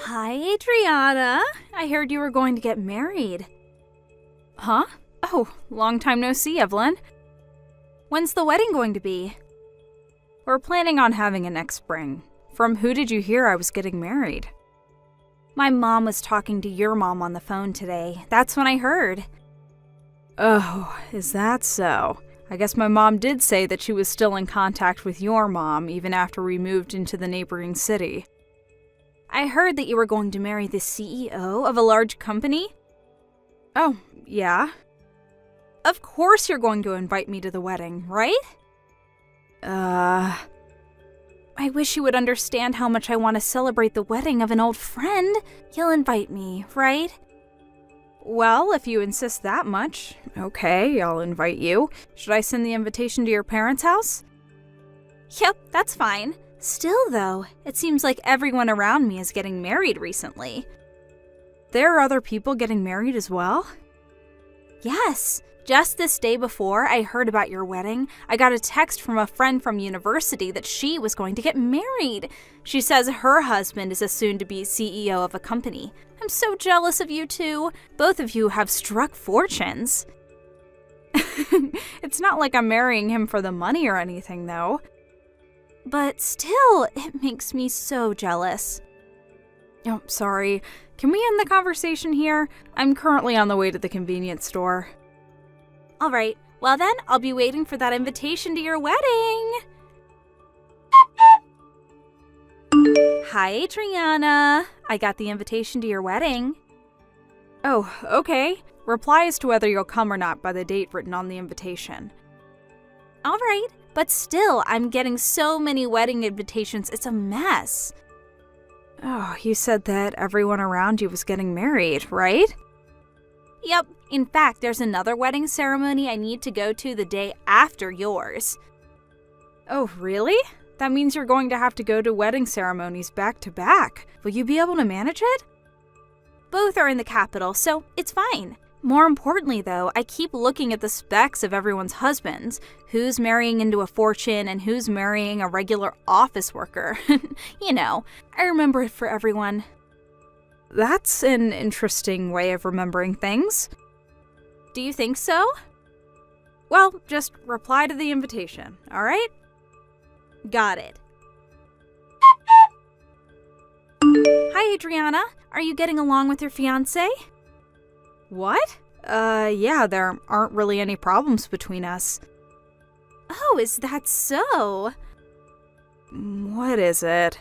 Hi, Adriana. I heard you were going to get married. Huh? Oh, long time no see, Evelyn. When's the wedding going to be? We're planning on having it next spring. From who did you hear I was getting married? My mom was talking to your mom on the phone today. That's when I heard. Oh, is that so? I guess my mom did say that she was still in contact with your mom even after we moved into the neighboring city. I heard that you were going to marry the CEO of a large company. Oh, yeah? Of course you're going to invite me to the wedding, right? I wish you would understand how much I want to celebrate the wedding of an old friend. You'll invite me, right? Well, if you insist that much, okay, I'll invite you. Should I send the invitation to your parents' house? Yep, that's fine. Still, though, it seems like everyone around me is getting married recently. There are other people getting married as well? Yes. Just this day before I heard about your wedding, I got a text from a friend from university that she was going to get married. She says her husband is a soon-to-be CEO of a company. I'm so jealous of you two. Both of you have struck fortunes. It's not like I'm marrying him for the money or anything, though. But still, it makes me so jealous. Oh, sorry. Can we end the conversation here? I'm currently on the way to the convenience store. Alright, well then, I'll be waiting for that invitation to your wedding. Hi, Adriana. I got the invitation to your wedding. Oh, okay. Reply as to whether you'll come or not by the date written on the invitation. Alright, but still, I'm getting so many wedding invitations, it's a mess. Oh, you said that everyone around you was getting married, right? Yep. In fact, there's another wedding ceremony I need to go to the day after yours. Oh, really? That means you're going to have to go to wedding ceremonies back to back. Will you be able to manage it? Both are in the capital, so it's fine. More importantly, though, I keep looking at the specs of everyone's husbands. Who's marrying into a fortune and who's marrying a regular office worker. You know, I remember it for everyone. That's an interesting way of remembering things. Do you think so? Well, just reply to the invitation, alright? Got it. Hi, Adriana. Are you getting along with your fiancé? What? Yeah, there aren't really any problems between us. Oh, is that so? What is it?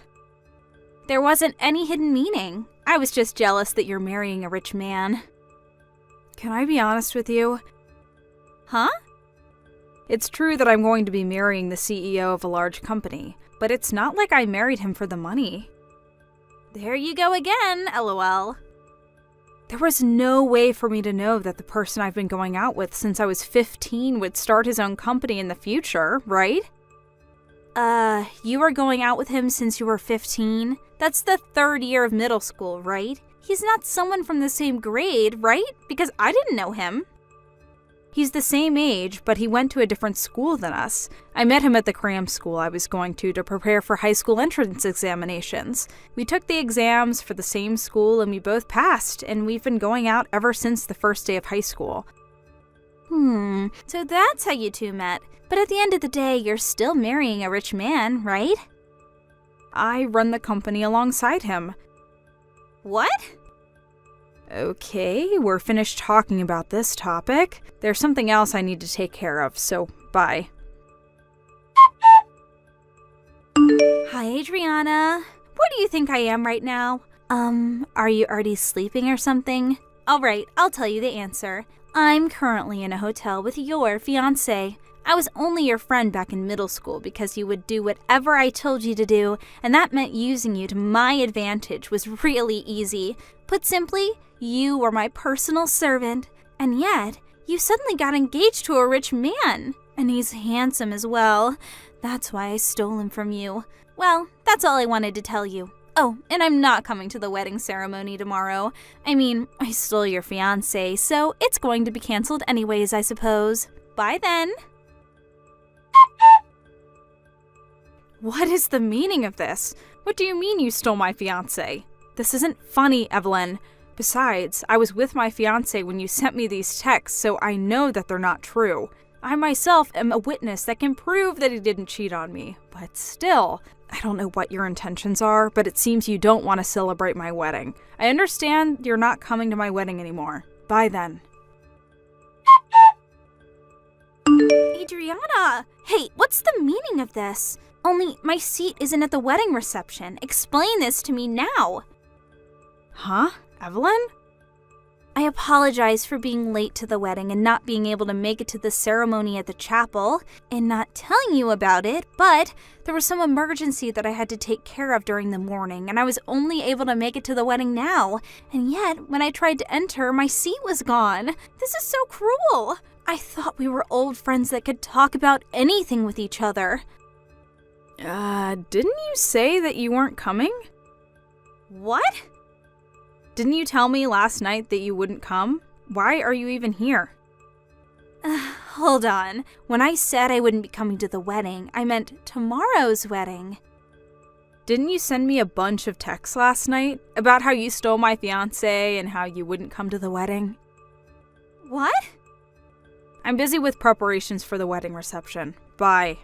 There wasn't any hidden meaning. I was just jealous that you're marrying a rich man. Can I be honest with you? Huh? It's true that I'm going to be marrying the CEO of a large company, but it's not like I married him for the money. There you go again, LOL. There was no way for me to know that the person I've been going out with since I was 15 would start his own company in the future, right? You were going out with him since you were 15? That's the third year of middle school, right? He's not someone from the same grade, right? Because I didn't know him. He's the same age, but he went to a different school than us. I met him at the cram school I was going to prepare for high school entrance examinations. We took the exams for the same school and we both passed, and we've been going out ever since the first day of high school. So that's how you two met. But at the end of the day, you're still marrying a rich man, right? I run the company alongside him. What? Okay, we're finished talking about this topic. There's something else I need to take care of, so bye. Hi, Adriana. What do you think I am right now? Are you already sleeping or something? Alright, I'll tell you the answer. I'm currently in a hotel with your fiancé. I was only your friend back in middle school because you would do whatever I told you to do, and that meant using you to my advantage was really easy. Put simply, you were my personal servant, and yet, you suddenly got engaged to a rich man. And he's handsome as well. That's why I stole him from you. Well, that's all I wanted to tell you. Oh, and I'm not coming to the wedding ceremony tomorrow. I mean, I stole your fiancé, so it's going to be canceled anyways, I suppose. Bye then. What is the meaning of this? What do you mean you stole my fiancé? This isn't funny, Evelyn. Besides, I was with my fiancé when you sent me these texts, so I know that they're not true. I myself am a witness that can prove that he didn't cheat on me. But still, I don't know what your intentions are, but it seems you don't want to celebrate my wedding. I understand you're not coming to my wedding anymore. Bye then. Adriana! Hey, what's the meaning of this? Only my seat isn't at the wedding reception. Explain this to me now. Huh? Evelyn? I apologize for being late to the wedding and not being able to make it to the ceremony at the chapel and not telling you about it, but there was some emergency that I had to take care of during the morning and I was only able to make it to the wedding now. And yet, when I tried to enter, my seat was gone. This is so cruel. I thought we were old friends that could talk about anything with each other. Didn't you say that you weren't coming? What? Didn't you tell me last night that you wouldn't come? Why are you even here? Hold on. When I said I wouldn't be coming to the wedding, I meant tomorrow's wedding. Didn't you send me a bunch of texts last night about how you stole my fiancé and how you wouldn't come to the wedding? What? I'm busy with preparations for the wedding reception. Bye.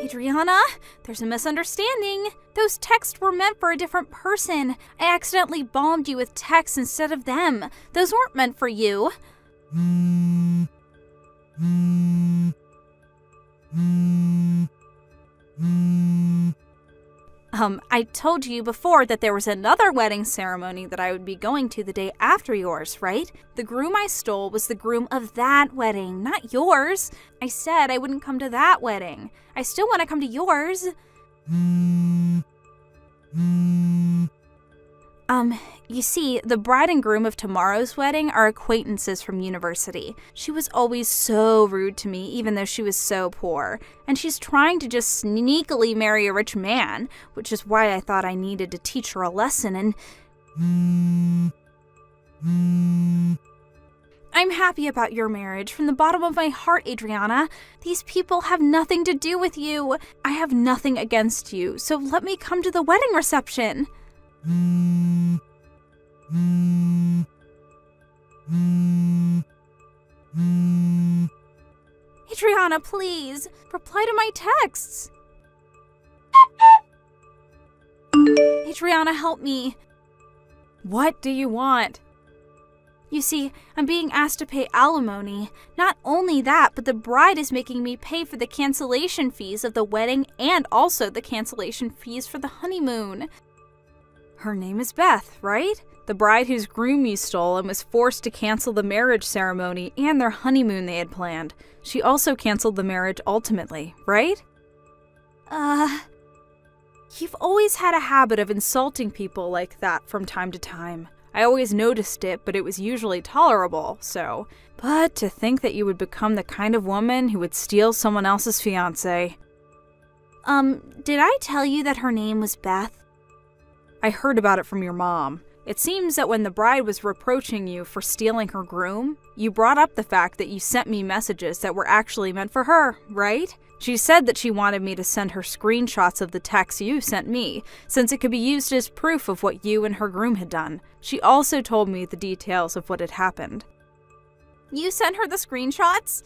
Adriana, there's a misunderstanding. Those texts were meant for a different person. I accidentally bombed you with texts instead of them. Those weren't meant for you. I told you before that there was another wedding ceremony that I would be going to the day after yours, right? The groom I stole was the groom of that wedding, not yours. I said I wouldn't come to that wedding. I still want to come to yours. You see, the bride and groom of tomorrow's wedding are acquaintances from university. She was always so rude to me, even though she was so poor. And she's trying to just sneakily marry a rich man, which is why I thought I needed to teach her a lesson and... I'm happy about your marriage from the bottom of my heart, Adriana. These people have nothing to do with you. I have nothing against you, so let me come to the wedding reception. Adriana, please, reply to my texts. Adriana, help me. What do you want? You see, I'm being asked to pay alimony. Not only that, but the bride is making me pay for the cancellation fees of the wedding and also the cancellation fees for the honeymoon. Her name is Beth, right? The bride whose groom you stole and was forced to cancel the marriage ceremony and their honeymoon they had planned. She also canceled the marriage ultimately, right? You've Always had a habit of insulting people like that from time to time. I always noticed it, but it was usually tolerable, so... But to think that you would become the kind of woman who would steal someone else's fiancé. Did I tell you that her name was Beth? I heard about it from your mom. It seems that when the bride was reproaching you for stealing her groom, you brought up the fact that you sent me messages that were actually meant for her, right? She said that she wanted me to send her screenshots of the texts you sent me, since it could be used as proof of what you and her groom had done. She also told me the details of what had happened. You sent her the screenshots?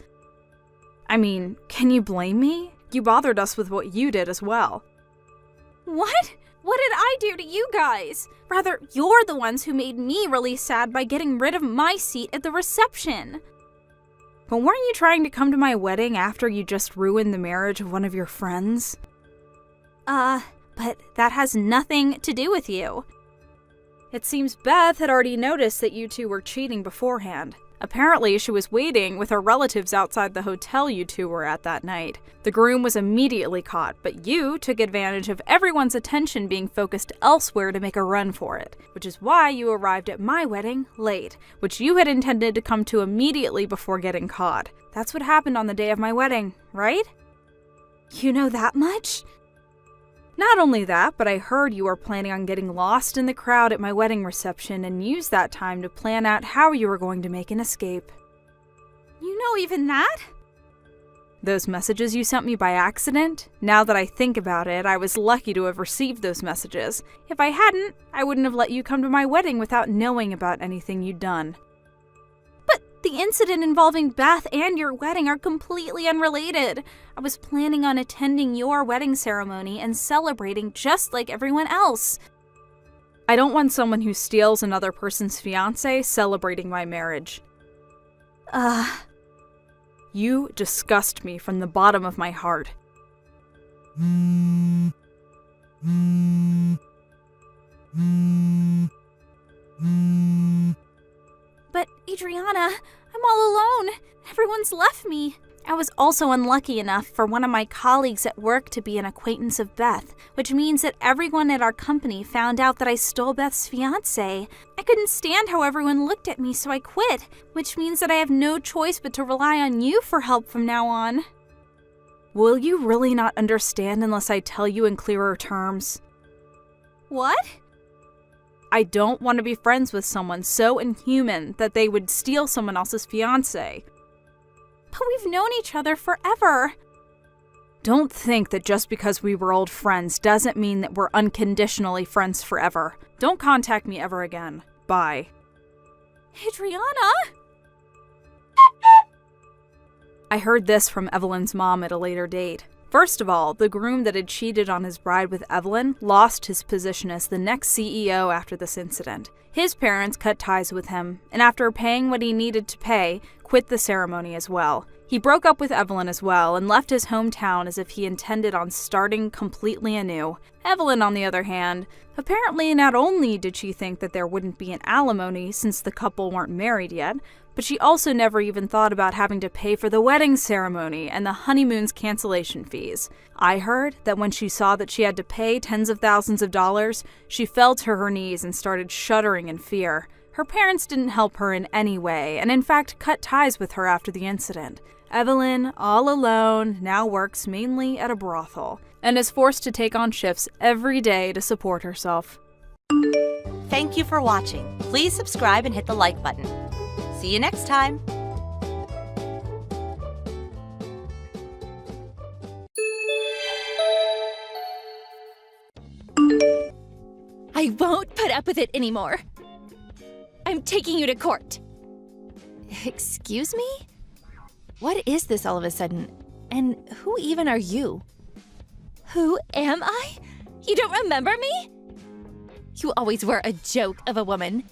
I mean, can you blame me? You bothered us with what you did as well. What? What did I do to you guys? Rather, you're the ones who made me really sad by getting rid of my seat at the reception. But weren't you trying to come to my wedding after you just ruined the marriage of one of your friends? But that has nothing to do with you. It seems Beth had already noticed that you two were cheating beforehand. Apparently, she was waiting with her relatives outside the hotel you two were at that night. The groom was immediately caught, but you took advantage of everyone's attention being focused elsewhere to make a run for it, which is why you arrived at my wedding late, which you had intended to come to immediately before getting caught. That's what happened on the day of my wedding, right? You know that much? Not only that, but I heard you were planning on getting lost in the crowd at my wedding reception and use that time to plan out how you were going to make an escape. You know even that? Those messages you sent me by accident? Now that I think about it, I was lucky to have received those messages. If I hadn't, I wouldn't have let you come to my wedding without knowing about anything you'd done. But the incident involving Beth and your wedding are completely unrelated. I was planning on attending your wedding ceremony and celebrating just like everyone else. I don't want someone who steals another person's fiancé celebrating my marriage. You disgust me from the bottom of my heart. But Adriana, I'm all alone. Everyone's left me. I was also unlucky enough for one of my colleagues at work to be an acquaintance of Beth, which means that everyone at our company found out that I stole Beth's fiancé. I couldn't stand how everyone looked at me, so I quit, which means that I have no choice but to rely on you for help from now on. Will you really not understand unless I tell you in clearer terms? What? I don't want to be friends with someone so inhuman that they would steal someone else's fiancé. But we've known each other forever. Don't think that just because we were old friends doesn't mean that we're unconditionally friends forever. Don't contact me ever again. Bye. Adriana? I heard this from Evelyn's mom at a later date. First of all, the groom that had cheated on his bride with Evelyn lost his position as the next CEO after this incident. His parents cut ties with him, and after paying what he needed to pay, quit the ceremony as well. He broke up with Evelyn as well and left his hometown as if he intended on starting completely anew. Evelyn, on the other hand, apparently not only did she think that there wouldn't be an alimony since the couple weren't married yet, but she also never even thought about having to pay for the wedding ceremony and the honeymoon's cancellation fees. I heard that when she saw that she had to pay tens of thousands of dollars, she fell to her knees and started shuddering in fear. Her parents didn't help her in any way, and in fact cut ties with her after the incident. Evelyn, all alone, now works mainly at a brothel, and is forced to take on shifts every day to support herself. Thank you for watching. Please subscribe and hit the like button. See you next time. I won't put up with it anymore. I'm taking you to court. Excuse me? What is this all of a sudden? And who even are you? Who am I? You don't remember me? You always were a joke of a woman.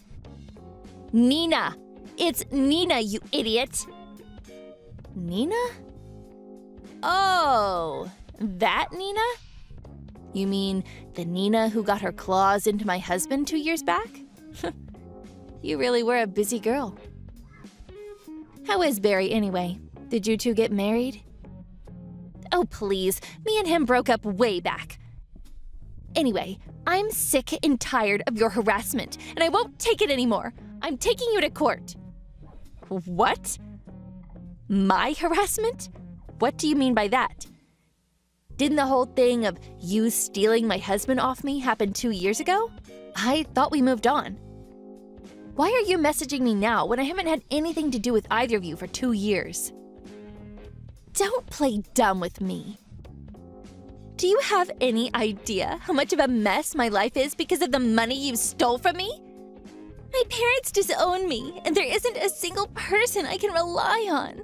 Nina! It's Nina, you idiot! Nina? Oh, that Nina? You mean the Nina who got her claws into my husband 2 years back? You really were a busy girl. How is Barry anyway? Did you two get married? Oh, please. Me and him broke up way back. Anyway, I'm sick and tired of your harassment, and I won't take it anymore. I'm taking you to court. What? My harassment? What do you mean by that? Didn't the whole thing of you stealing my husband off me happen 2 years ago? I thought we moved on. Why are you messaging me now when I haven't had anything to do with either of you for 2 years? Don't play dumb with me. Do you have any idea how much of a mess my life is because of the money you stole from me? My parents disown me, and there isn't a single person I can rely on.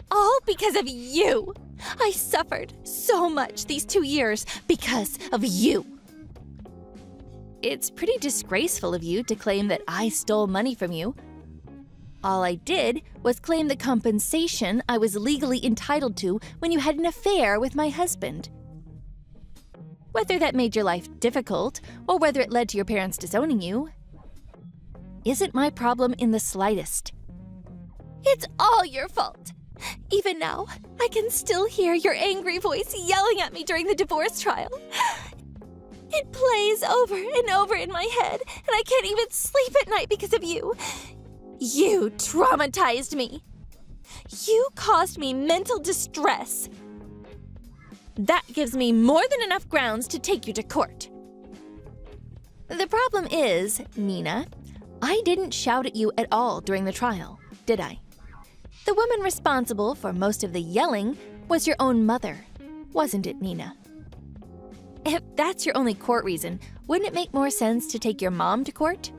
All because of you. I suffered so much these 2 years because of you. It's pretty disgraceful of you to claim that I stole money from you. All I did was claim the compensation I was legally entitled to when you had an affair with my husband. Whether that made your life difficult or whether it led to your parents disowning you isn't my problem in the slightest. It's all your fault. Even now, I can still hear your angry voice yelling at me during the divorce trial. It plays over and over in my head, and I can't even sleep at night because of you. You traumatized me. You caused me mental distress. That gives me more than enough grounds to take you to court. The problem is, Nina, I didn't shout at you at all during the trial, did I? The woman responsible for most of the yelling was your own mother, wasn't it, Nina? If that's your only court reason, wouldn't it make more sense to take your mom to court?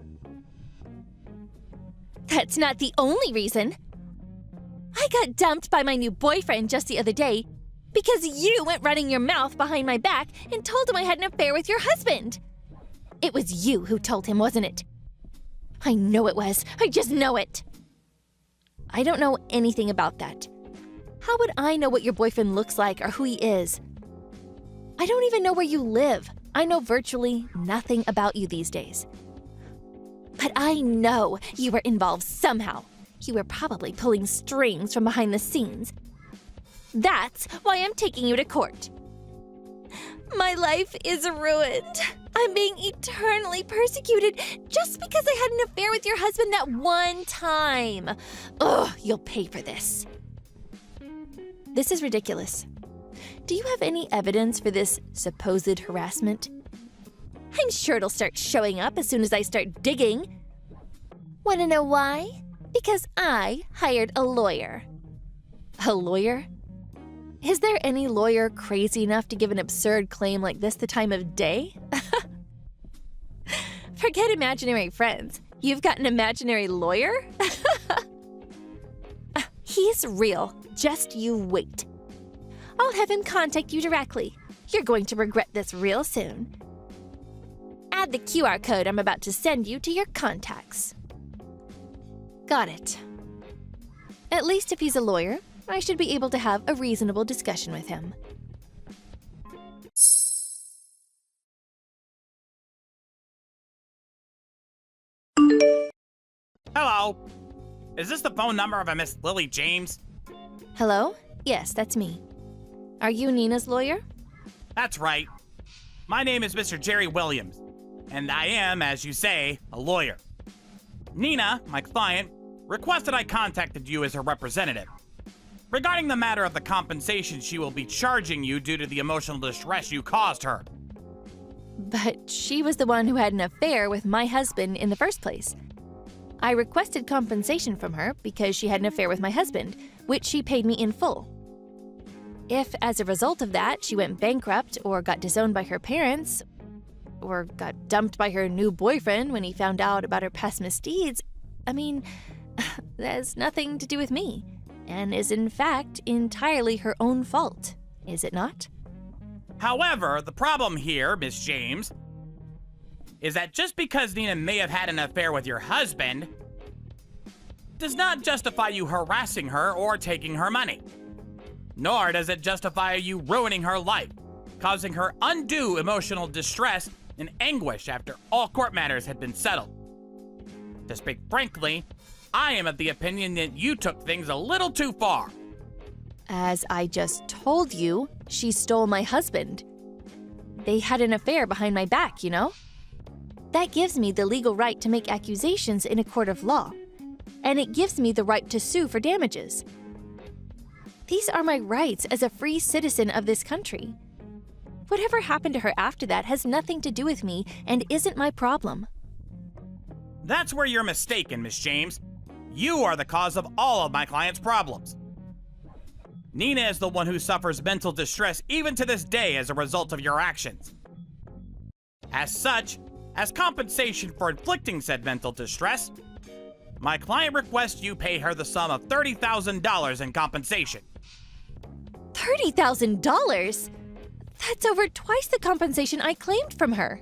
That's not the only reason. I got dumped by my new boyfriend just the other day because you went running your mouth behind my back and told him I had an affair with your husband. It was you who told him, wasn't it? I know it was. I just know it. I don't know anything about that. How would I know what your boyfriend looks like or who he is? I don't even know where you live. I know virtually nothing about you these days. But I know you were involved somehow. You were probably pulling strings from behind the scenes. That's why I'm taking you to court. My life is ruined. I'm being eternally persecuted just because I had an affair with your husband that one time. Ugh, you'll pay for this. This is ridiculous. Do you have any evidence for this supposed harassment? I'm sure it'll start showing up as soon as I start digging. Want to know why? Because I hired a lawyer. A lawyer? Is there any lawyer crazy enough to give an absurd claim like this the time of day? Forget imaginary friends. You've got an imaginary lawyer? He's real. Just you wait. I'll have him contact you directly. You're going to regret this real soon. Add the QR code I'm about to send you to your contacts. Got it. At least if he's a lawyer, I should be able to have a reasonable discussion with him. Hello. Is this the phone number of a Miss Lily James? Hello? Yes, that's me. Are you Nina's lawyer? That's right. My name is Mr. Jerry Williams, and I am, as you say, a lawyer. Nina, my client, requested I contacted you as her representative regarding the matter of the compensation she will be charging you due to the emotional distress you caused her. But she was the one who had an affair with my husband in the first place. I requested compensation from her because she had an affair with my husband, which she paid me in full. If, as a result of that, she went bankrupt or got disowned by her parents, or got dumped by her new boyfriend when he found out about her past misdeeds, I mean, that has nothing to do with me, and is in fact entirely her own fault, is it not? However, the problem here, Miss James, is that just because Nina may have had an affair with your husband does not justify you harassing her or taking her money. Nor does it justify you ruining her life, causing her undue emotional distress and anguish after all court matters had been settled. To speak frankly, I am of the opinion that you took things a little too far. As I just told you, she stole my husband. They had an affair behind my back, you know? That gives me the legal right to make accusations in a court of law, and it gives me the right to sue for damages. These are my rights as a free citizen of this country. Whatever happened to her after that has nothing to do with me and isn't my problem. That's where you're mistaken, Miss James. You are the cause of all of my client's problems. Nina is the one who suffers mental distress even to this day as a result of your actions. As such, as compensation for inflicting said mental distress, my client requests you pay her the sum of $30,000 in compensation. $30,000? That's over twice the compensation I claimed from her.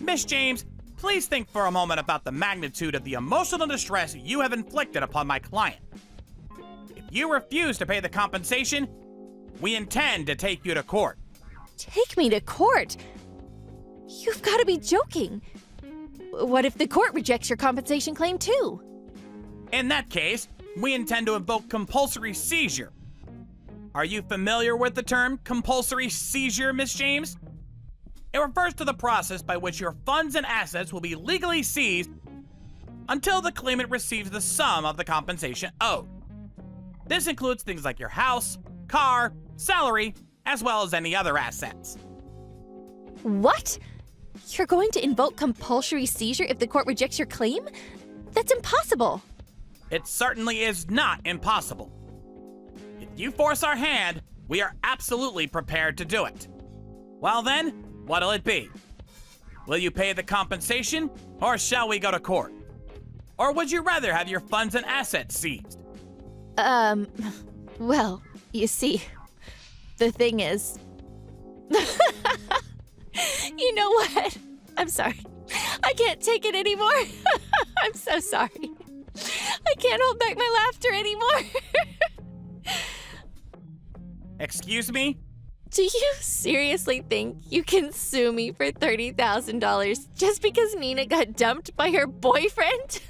Miss James, please think for a moment about the magnitude of the emotional distress you have inflicted upon my client. If you refuse to pay the compensation, we intend to take you to court. Take me to court? You've got to be joking. What if the court rejects your compensation claim too? In that case, we intend to invoke compulsory seizure. Are you familiar with the term compulsory seizure, Miss James? It refers to the process by which your funds and assets will be legally seized until the claimant receives the sum of the compensation owed. This includes things like your house, car, salary, as well as any other assets. What? You're going to invoke compulsory seizure if the court rejects your claim? That's impossible. it certainly is not impossible. If you force our hand, we are absolutely prepared to do it. Well then, what'll it be? Will you pay the compensation, or shall we go to court? Or would you rather have your funds and assets seized? Well, you see, the thing is... You know what? I'm sorry. I can't take it anymore. I'm so sorry. I can't hold back my laughter anymore. Excuse me? Do you seriously think you can sue me for $30,000 just because Nina got dumped by her boyfriend?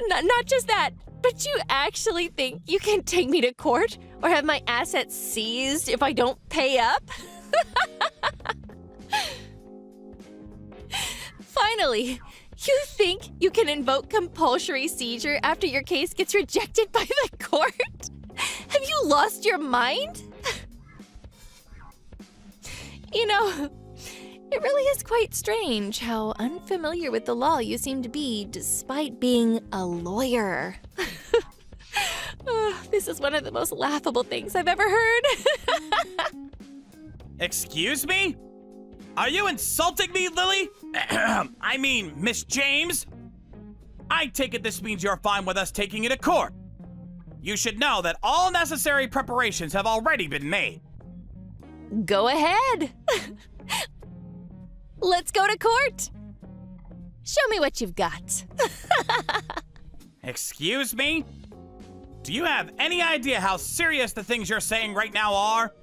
Not just that, but you actually think you can take me to court or have my assets seized if I don't pay up? Finally, you think you can invoke compulsory seizure after your case gets rejected by the court? Have you lost your mind? You know, it really is quite strange how unfamiliar with the law you seem to be despite being a lawyer. This is one of the most laughable things I've ever heard. Excuse me? Are you insulting me, Lily? I mean, Miss James? I take it this means you're fine with us taking you to court. You should know that all necessary preparations have already been made. Go ahead. Let's go to court. Show me what you've got. Excuse me? Do you have any idea how serious the things you're saying right now are?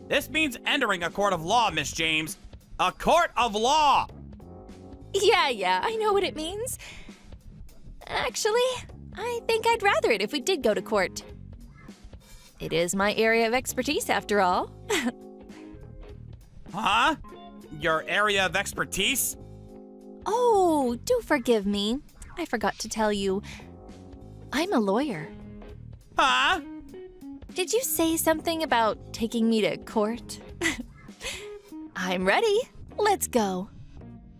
This means entering a court of law, Miss James. A court of law! Yeah, I know what it means. Actually, I think I'd rather it if we did go to court. It is my area of expertise, after all. Huh? Your area of expertise? Oh, do forgive me. I forgot to tell you. I'm a lawyer. Huh? Did you say something about taking me to court? I'm ready. Let's go.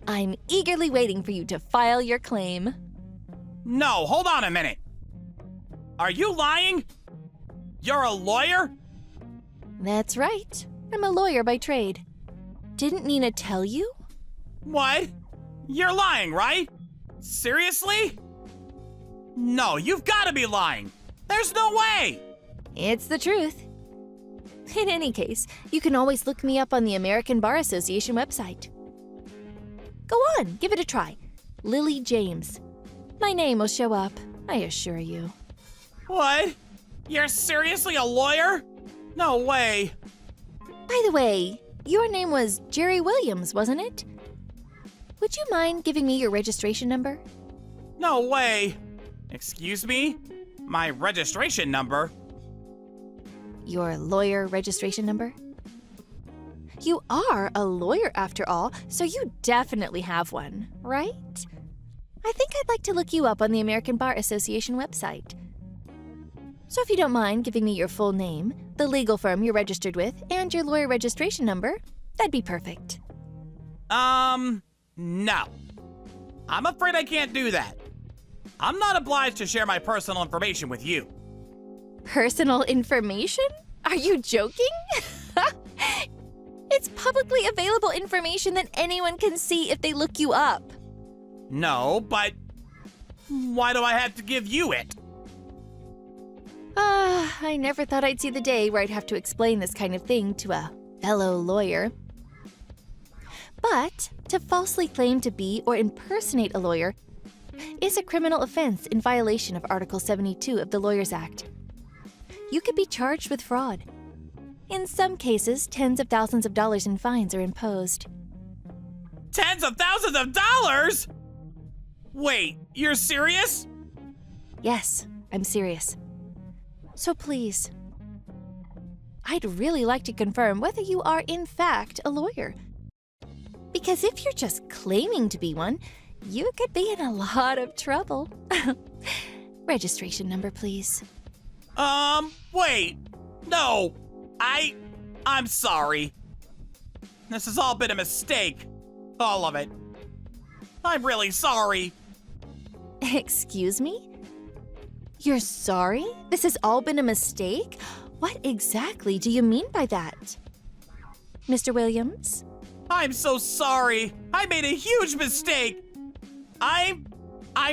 I'm eagerly waiting for you to file your claim. No, hold on a minute. Are you lying? You're a lawyer? That's right. I'm a lawyer by trade. Didn't Nina tell you? What? You're lying, right? Seriously? No, you've got to be lying. There's no way. It's the truth. In any case, you can always look me up on the American Bar Association website. Go on, give it a try. Lily James. My name will show up, I assure you. What? You're seriously a lawyer? No way. By the way, your name was Jerry Williams, wasn't it? Would you mind giving me your registration number? No way. Excuse me? My registration number? Your lawyer registration number? You are a lawyer after all, so you definitely have one, right? I think I'd like to look you up on the American Bar Association website. So if you don't mind giving me your full name, the legal firm you're registered with, and your lawyer registration number, that'd be perfect. No. I'm afraid I can't do that. I'm not obliged to share my personal information with you. Personal information? Are you joking? It's publicly available information that anyone can see if they look you up. No, but why do I have to give you it? I never thought I'd see the day where I'd have to explain this kind of thing to a fellow lawyer. But to falsely claim to be or impersonate a lawyer is a criminal offense in violation of Article 72 of the Lawyers Act. You could be charged with fraud. In some cases, tens of thousands of dollars in fines are imposed. Tens of thousands of dollars? Wait, you're serious? Yes, I'm serious. So please, I'd really like to confirm whether you are in fact a lawyer. Because if you're just claiming to be one, you could be in a lot of trouble. Registration number, please. Wait. No. I'm sorry. This has all been a mistake. All of it. I'm really sorry. Excuse me? You're sorry? This has all been a mistake? What exactly do you mean by that? Mr. Williams? I'm so sorry. I made a huge mistake. I'm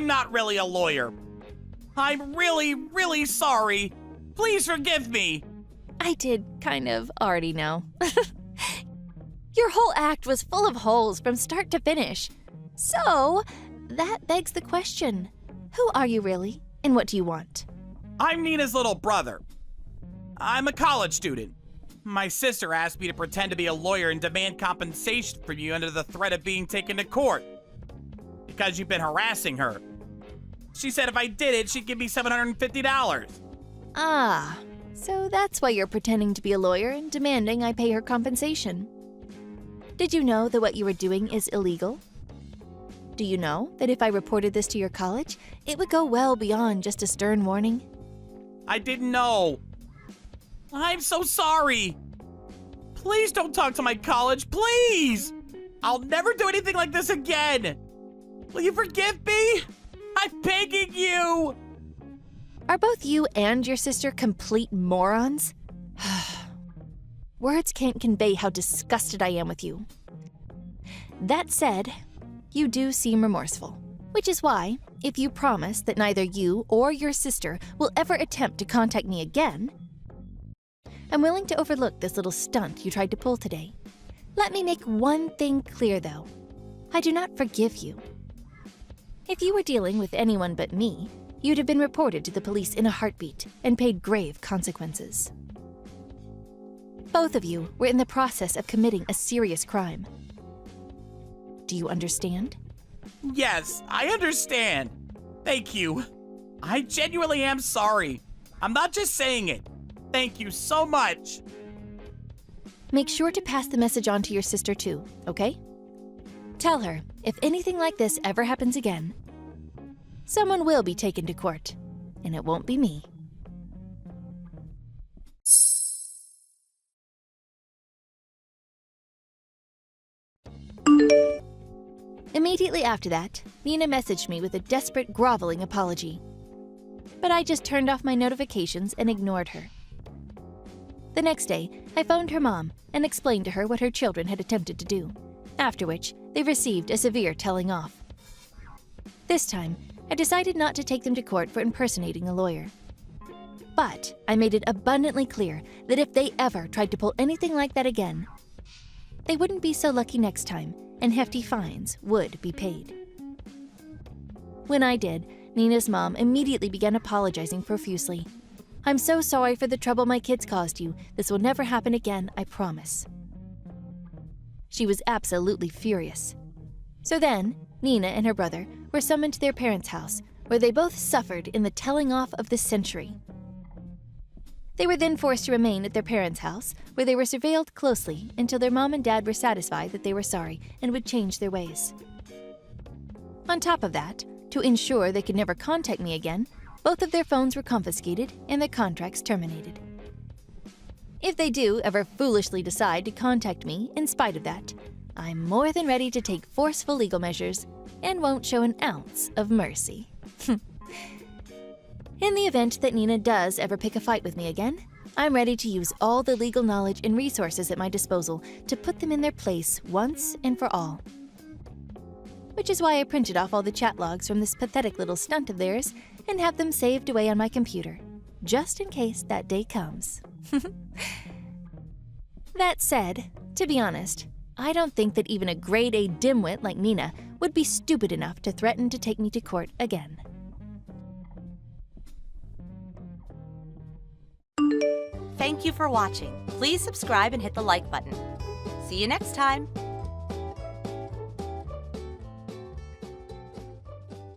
not really a lawyer. I'm really, really sorry. Please forgive me. I did kind of already know. Your whole act was full of holes from start to finish. So, that begs the question. Who are you really, and what do you want? I'm Nina's little brother. I'm a college student. My sister asked me to pretend to be a lawyer and demand compensation from you under the threat of being taken to court because you've been harassing her. She said if I did it, she'd give me $750. Ah, so that's why you're pretending to be a lawyer and demanding I pay her compensation. Did you know that what you were doing is illegal? Do you know that if I reported this to your college, it would go well beyond just a stern warning? I didn't know. I'm so sorry. Please don't talk to my college, please. I'll never do anything like this again. Will you forgive me? I'm begging you. Are both you and your sister complete morons? Words can't convey how disgusted I am with you. That said, you do seem remorseful, which is why, if you promise that neither you or your sister will ever attempt to contact me again, I'm willing to overlook this little stunt you tried to pull today. Let me make one thing clear, though. I do not forgive you. If you were dealing with anyone but me, you'd have been reported to the police in a heartbeat and paid grave consequences. Both of you were in the process of committing a serious crime. Do you understand? Yes, I understand. Thank you. I genuinely am sorry. I'm not just saying it. Thank you so much. Make sure to pass the message on to your sister too, okay? Tell her, if anything like this ever happens again, someone will be taken to court, and it won't be me. Immediately after that, Nina messaged me with a desperate, groveling apology. But I just turned off my notifications and ignored her. The next day, I phoned her mom and explained to her what her children had attempted to do, after which they received a severe telling off. This time, I decided not to take them to court for impersonating a lawyer. But I made it abundantly clear that if they ever tried to pull anything like that again, they wouldn't be so lucky next time, and hefty fines would be paid. When I did, Nina's mom immediately began apologizing profusely. I'm so sorry for the trouble my kids caused you. This will never happen again, I promise. She was absolutely furious. So then, Nina and her brother were summoned to their parents' house, where they both suffered in the telling off of the century. They were then forced to remain at their parents' house, where they were surveilled closely until their mom and dad were satisfied that they were sorry and would change their ways. On top of that, to ensure they could never contact me again, both of their phones were confiscated and their contracts terminated. If they do ever foolishly decide to contact me in spite of that, I'm more than ready to take forceful legal measures and won't show an ounce of mercy. In the event that Nina does ever pick a fight with me again, I'm ready to use all the legal knowledge and resources at my disposal to put them in their place once and for all. Which is why I printed off all the chat logs from this pathetic little stunt of theirs and have them saved away on my computer, just in case that day comes. That said, to be honest, I don't think that even a grade A dimwit like Nina would be stupid enough to threaten to take me to court again. Thank you for watching. Please subscribe and hit the like button. See you next time.